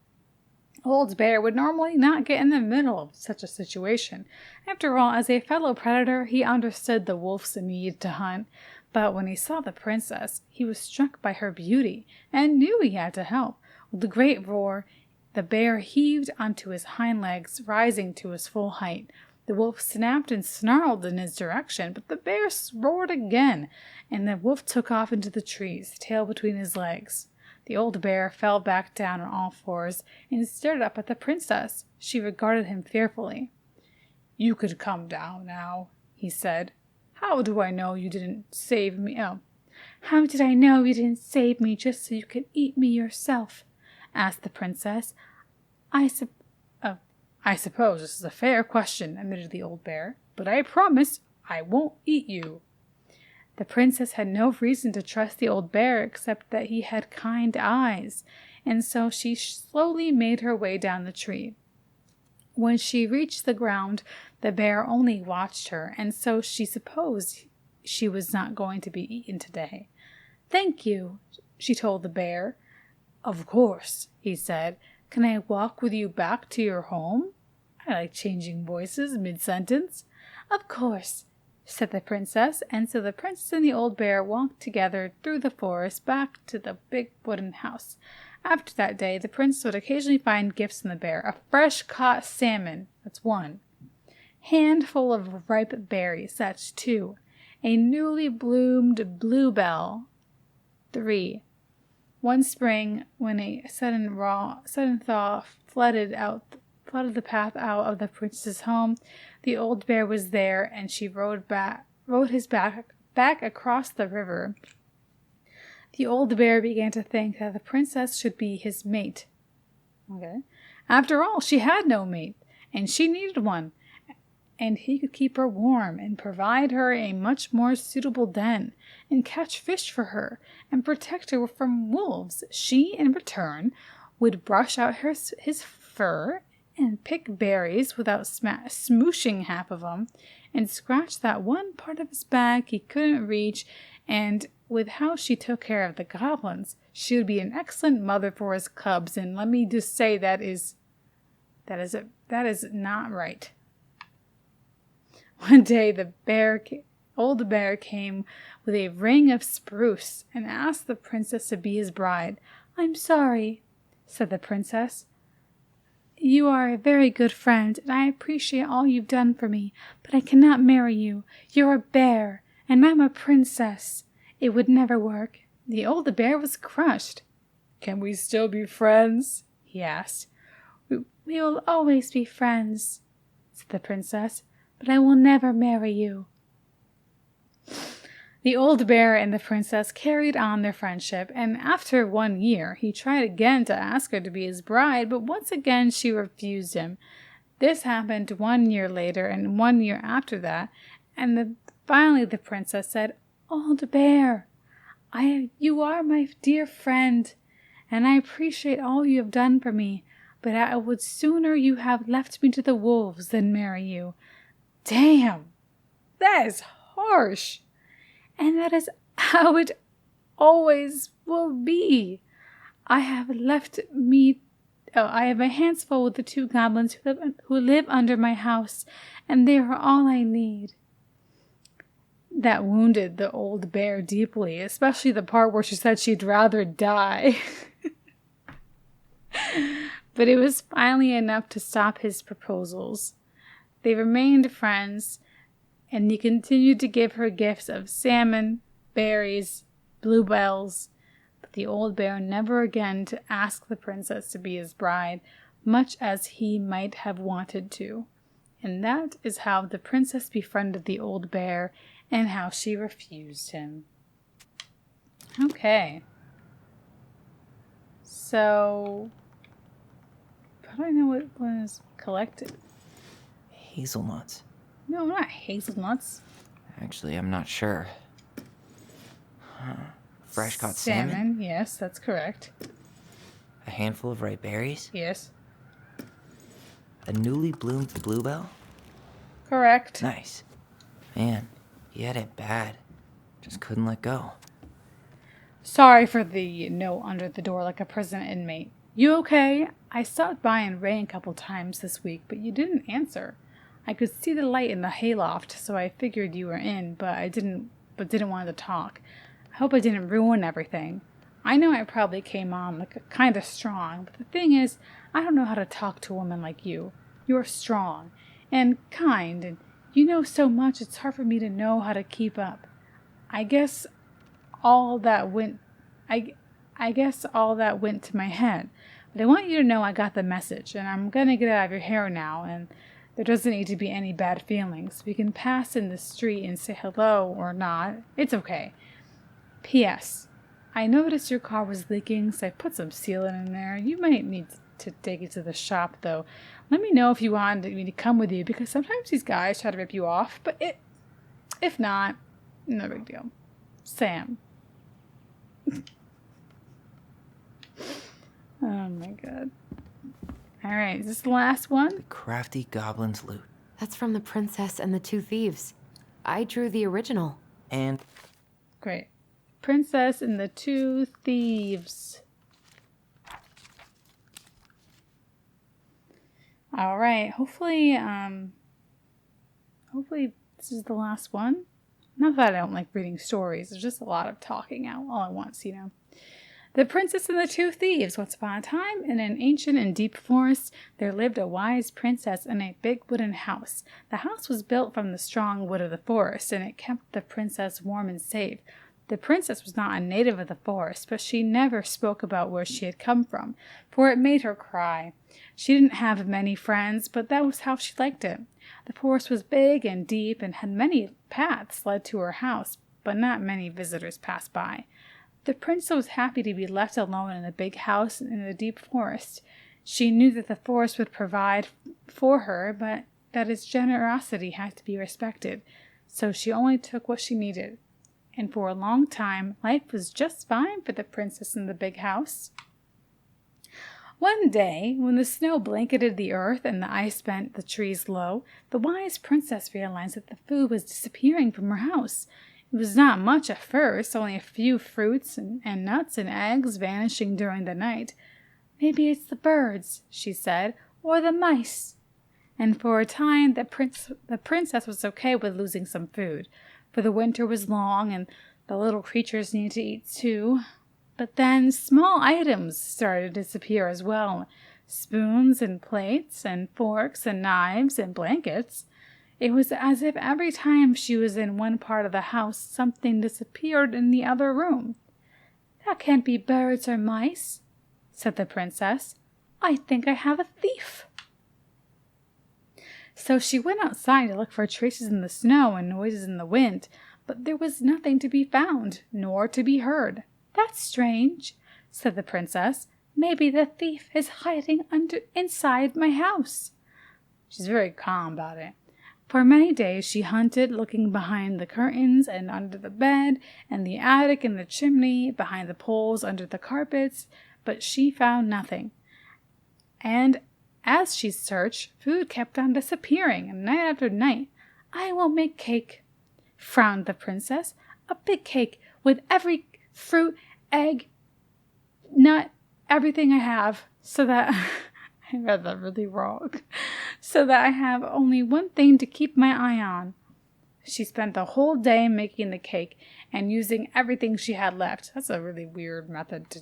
Old Bear would normally not get in the middle of such a situation. After all, as a fellow predator, he understood the wolf's need to hunt. But when he saw the princess, he was struck by her beauty and knew he had to help. With a great roar, the bear heaved onto his hind legs, rising to his full height. The wolf snapped and snarled in his direction, but the bear roared again, and the wolf took off into the trees, tail between his legs. The old bear fell back down on all fours and stared up at the princess. She regarded him fearfully. "You could come down now," he said. "How do I know you didn't save me?" "Oh, how did I know you didn't save me just so you could eat me yourself?" asked the princess. I suppose this is a fair question," admitted the old bear, "but I promise I won't eat you." The princess had no reason to trust the old bear except that he had kind eyes, and so she slowly made her way down the tree. When she reached the ground, the bear only watched her, and so she supposed she was not going to be eaten today. "Thank you," she told the bear. "Of course," he said. "Can I walk with you back to your home?" I like changing voices mid-sentence. "Of course," said the princess, and so the princess and the old bear walked together through the forest back to the big wooden house. After that day, the princess would occasionally find gifts in the bear. A fresh-caught salmon, that's 1. Handful of ripe berries, that's 2. A newly bloomed bluebell, 3. One spring, when a sudden thaw flooded the path out of the princess's home, the old bear was there, and she rode his back across the river. The old bear began to think that the princess should be his mate. Okay. After all, she had no mate, and she needed one, and he could keep her warm and provide her a much more suitable den, and catch fish for her, and protect her from wolves. She, in return, would brush out his fur and pick berries without smooshing half of them, and scratch that one part of his back he couldn't reach, and with how she took care of the goblins, she would be an excellent mother for his cubs, and let me just say that is not right. One day the old bear came with a ring of spruce and asked the princess to be his bride. "I'm sorry," said the princess. "You are a very good friend, and I appreciate all you've done for me, but I cannot marry you. You're a bear, and I'm a princess. It would never work." The old bear was crushed. "Can we still be friends?" he asked. We will always be friends," said the princess, "but I will never marry you." The old bear and the princess carried on their friendship, and after 1 year, he tried again to ask her to be his bride, but once again she refused him. This happened 1 year later and 1 year after that, and finally the princess said, "Old bear, you are my dear friend, and I appreciate all you have done for me, but I would sooner you have left me to the wolves than marry you." Damn, that is harsh. And that is how it always will be. I have my hands full with the 2 goblins who live under my house, and they are all I need. That wounded the old bear deeply, especially the part where she said she'd rather die. But it was finally enough to stop his proposals. They remained friends, and he continued to give her gifts of salmon, berries, bluebells, but the old bear never again to ask the princess to be his bride, much as he might have wanted to. And that is how the princess befriended the old bear and how she refused him. Okay. So, how do I know what one is collected? Hazelnuts. No, not hazelnuts. Actually, I'm not sure. Fresh caught salmon? Yes, that's correct. A handful of ripe berries? Yes. A newly bloomed bluebell? Correct. Nice. Man, he had it bad. Just couldn't let go. Sorry for the note under the door like a prison inmate. You okay? I stopped by and rang a couple times this week, but you didn't answer. I could see the light in the hayloft, so I figured you were in, but didn't want to talk. I hope I didn't ruin everything. I know I probably came on kind of strong, but the thing is, I don't know how to talk to a woman like you. You're strong and kind, and you know so much it's hard for me to know how to keep up. I guess all that went to my head. But I want you to know I got the message, and I'm gonna get out of your hair now, and there doesn't need to be any bad feelings. We can pass in the street and say hello or not. It's okay. P.S. I noticed your car was leaking, so I put some sealant in there. You might need to take it to the shop, though. Let me know if you want me to come with you, because sometimes these guys try to rip you off, but if not, no big deal. Sam. Oh my god. Alright, is this the last one? The crafty goblin's loot. That's from The Princess and the Two Thieves. I drew the original. And Great. Princess and the Two Thieves. Alright, hopefully this is the last one. Not that I don't like reading stories, there's just a lot of talking out all at once, you know. The Princess and the Two Thieves. Once upon a time, in an ancient and deep forest, there lived a wise princess in a big wooden house. The house was built from the strong wood of the forest, and it kept the princess warm and safe. The princess was not a native of the forest, but she never spoke about where she had come from, for it made her cry. She didn't have many friends, but that was how she liked it. The forest was big and deep and had many paths led to her house, but not many visitors passed by. The princess was happy to be left alone in the big house in the deep forest. She knew that the forest would provide for her, but that its generosity had to be respected, so she only took what she needed. And for a long time, life was just fine for the princess in the big house. One day, when the snow blanketed the earth and the ice bent the trees low, the wise princess realized that the food was disappearing from her house. It was not much at first, only a few fruits and nuts and eggs vanishing during the night. "Maybe it's the birds," she said, "or the mice." And for a time, the princess was okay with losing some food, for the winter was long and the little creatures needed to eat too. But then small items started to disappear as well. Spoons and plates and forks and knives and blankets. It was as if every time she was in one part of the house, something disappeared in the other room. "That can't be birds or mice," said the princess. "I think I have a thief." So she went outside to look for traces in the snow and noises in the wind, but there was nothing to be found, nor to be heard. "That's strange," said the princess. "Maybe the thief is hiding inside my house." She's very calm about it. For many days she hunted, looking behind the curtains and under the bed, and the attic and the chimney, behind the poles, under the carpets, but she found nothing. And as she searched, food kept on disappearing, night after night. "I will make cake," frowned the princess. "A big cake with every fruit, egg, nut, everything I have, so that..." I read that really wrong. "So that I have only one thing to keep my eye on." She spent the whole day making the cake and using everything she had left. That's a really weird method to,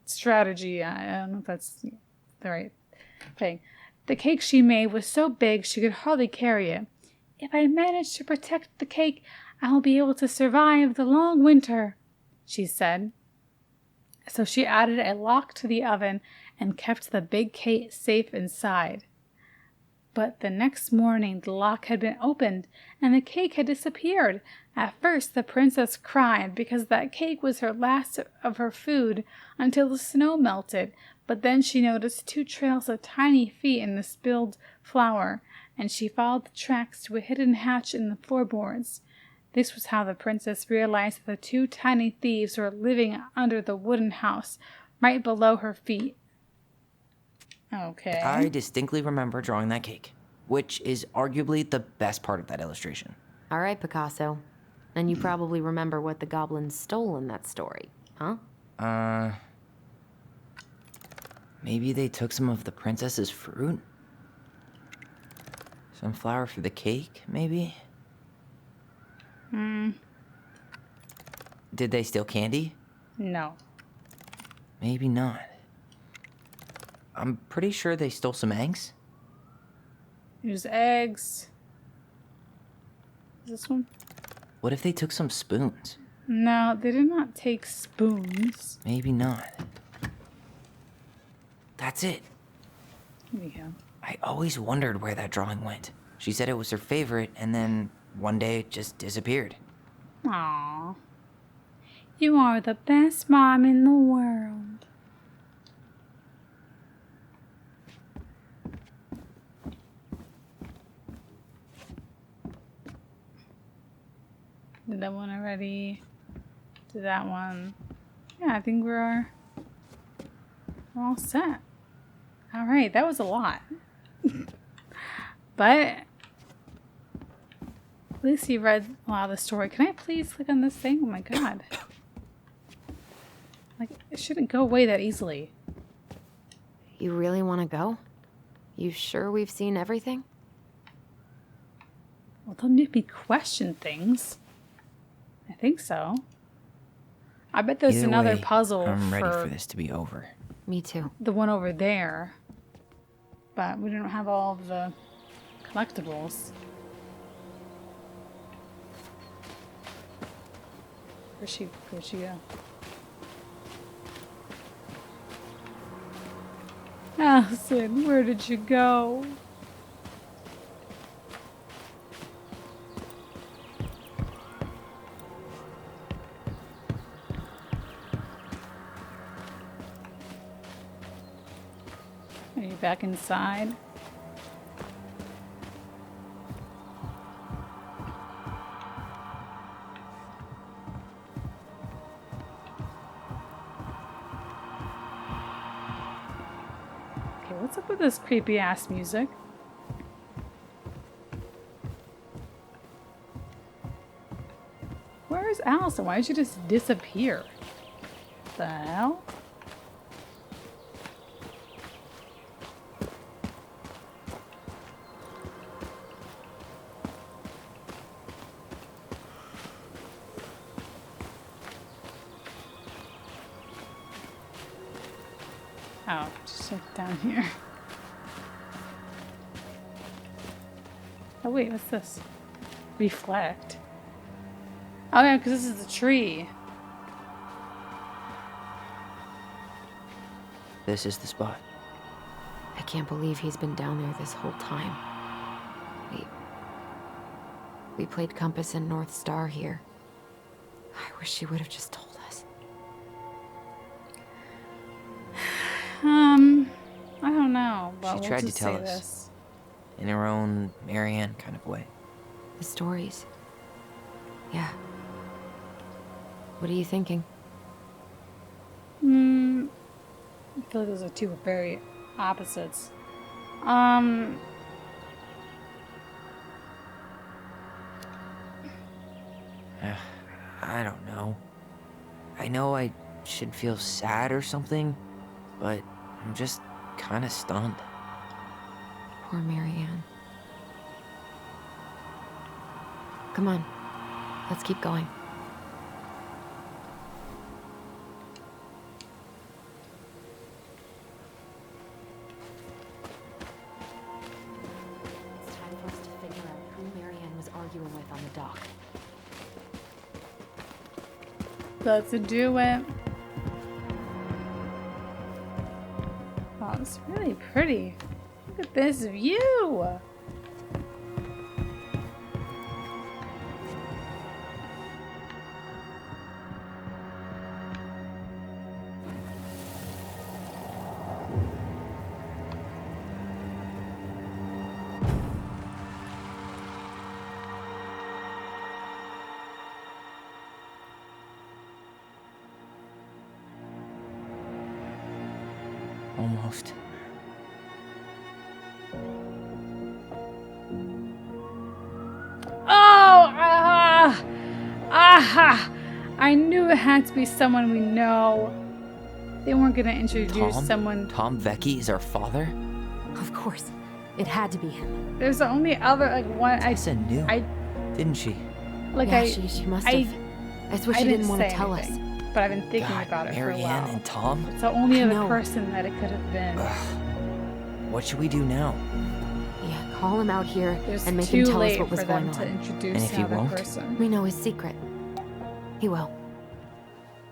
strategy. I don't know if that's the right thing. The cake she made was so big she could hardly carry it. "If I manage to protect the cake, I will be able to survive the long winter," she said. So she added a lock to the oven and kept the big cake safe inside. But the next morning the lock had been opened and the cake had disappeared. At first the princess cried because that cake was her last of her food until the snow melted, but then she noticed 2 trails of tiny feet in the spilled flour, and she followed the tracks to a hidden hatch in the floorboards. This was how the princess realized that the 2 tiny thieves were living under the wooden house, right below her feet. Okay. I distinctly remember drawing that cake, which is arguably the best part of that illustration. All right, Picasso. And you probably remember what the goblins stole in that story, huh? Maybe they took some of the princess's fruit? Some flour for the cake, maybe? Did they steal candy? No. Maybe not. I'm pretty sure they stole some eggs. There's eggs. Is this one? What if they took some spoons? No, they did not take spoons. Maybe not. That's it. Here we go. I always wondered where that drawing went. She said it was her favorite, and then one day it just disappeared. Aww. You are the best mom in the world. Did that one already? Did that one? Yeah, I think we're all set. All right, that was a lot. But at least you read a lot of the story. Can I please click on this thing? Oh my god. Like, it shouldn't go away that easily. You really want to go? You sure we've seen everything? Well, don't make me question things. I think so. I bet there's Either another way, puzzle I'm ready for for this to be over. Me too. the one over there. But we don't have all of the collectibles. Where'd she go? Allison, where did you go? Are you back inside? Okay, what's up with this creepy ass music? Where is Allison? Why did she just disappear? The hell? Oh, just down here. Oh wait, what's this? Reflect. Oh yeah, because this is the tree. This is the spot. I can't believe he's been down there this whole time. Wait. We played Compass and North Star here. I wish she would have just told us. I don't know, but She we'll tried to just tell say us. this. In her own Marianne kind of way. The stories. Yeah. What are you thinking? I feel like those are two very opposites. I don't know. I know I should feel sad or something, but I'm just kind of stunned. Poor Marianne. Come on. Let's keep going. It's time for us to figure out who Marianne was arguing with on the dock. Let's do it. Oh, it's really pretty. Look at this view. Almost. Oh, I knew it had to be someone we know. They weren't gonna introduce someone. Tom Vecchi is our father? Of course. It had to be him. There's the only other like one. Tessa knew, didn't she? Like Yeah, she must have. I swear she didn't want to tell us. But I've been thinking God, about it Marianne for a while. and Tom? It's the only I other know. person that it could have been. What should we do now? Yeah, call him out here It's and make him too tell us late what was for them going to on. introduce And if he another won't? person. We know his secret. He will.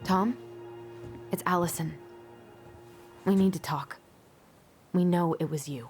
Tom? It's Allison. We need to talk. We know it was you.